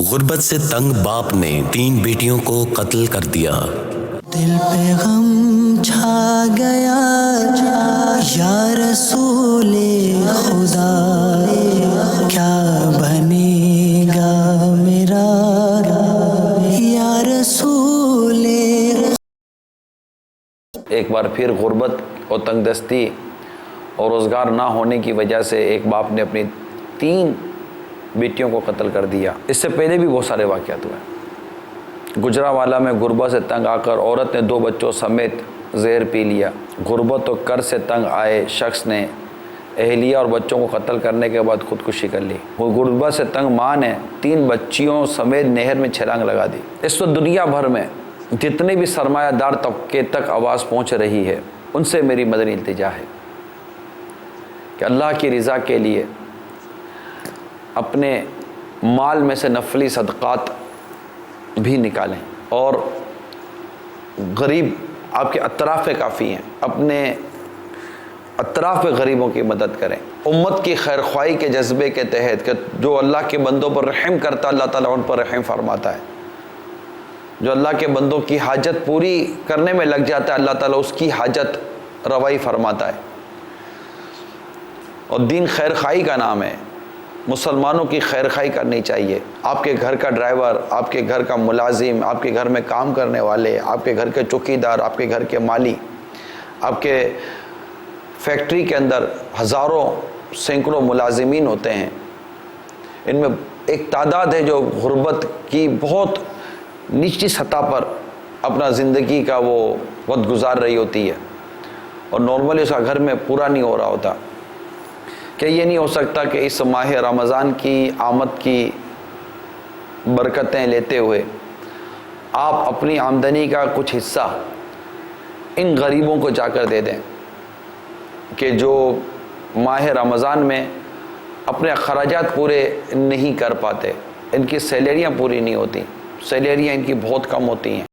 غربت سے تنگ باپ نے 3 بیٹیوں کو قتل کر دیا۔ دل پہ غم چھا گیا یا رسول خدا، کیا بنے گا میرا یا رسول۔ ایک بار پھر غربت اور تنگ دستی اور روزگار نہ ہونے کی وجہ سے ایک باپ نے اپنی 3 بیٹیوں کو قتل کر دیا۔ اس سے پہلے بھی بہت سارے واقعات ہوئے۔ گجرانوالہ میں غربت سے تنگ آ کر عورت نے 2 بچوں سمیت زہر پی لیا۔ غربت و قرض سے تنگ آئے شخص نے اہلیہ اور بچوں کو قتل کرنے کے بعد خودکشی کر لی۔ غربت سے تنگ ماں نے 3 بچیوں سمیت نہر میں چھلانگ لگا دی۔ اس وقت دنیا بھر میں جتنے بھی سرمایہ دار طبقے تک آواز پہنچ رہی ہے، ان سے میری مدنی التجا ہے کہ اللہ کی رضا کے لیے اپنے مال میں سے نفلی صدقات بھی نکالیں، اور غریب آپ کے اطراف پہ کافی ہیں، اپنے اطراف پہ غریبوں کی مدد کریں۔ امت کی خیر خواہی کے جذبے کے تحت کہ جو اللہ کے بندوں پر رحم کرتا ہے اللہ تعالیٰ ان پر رحم فرماتا ہے، جو اللہ کے بندوں کی حاجت پوری کرنے میں لگ جاتا ہے اللہ تعالیٰ اس کی حاجت روائی فرماتا ہے۔ اور دین خیر خواہی کا نام ہے، مسلمانوں کی خیر خواہی کرنی چاہیے۔ آپ کے گھر کا ڈرائیور، آپ کے گھر کا ملازم، آپ کے گھر میں کام کرنے والے، آپ کے گھر کے چوکیدار، آپ کے گھر کے مالی، آپ کے فیکٹری کے اندر ہزاروں سینکڑوں ملازمین ہوتے ہیں، ان میں ایک تعداد ہے جو غربت کی بہت نچلی سطح پر اپنا زندگی کا وہ وقت گزار رہی ہوتی ہے، اور نارملی اس کا گھر میں پورا نہیں ہو رہا ہوتا۔ کہ یہ نہیں ہو سکتا کہ اس ماہ رمضان کی آمد کی برکتیں لیتے ہوئے آپ اپنی آمدنی کا کچھ حصہ ان غریبوں کو جا کر دے دیں کہ جو ماہ رمضان میں اپنے اخراجات پورے نہیں کر پاتے، ان کی سیلریاں پوری نہیں ہوتی، سیلریاں ان کی بہت کم ہوتی ہیں۔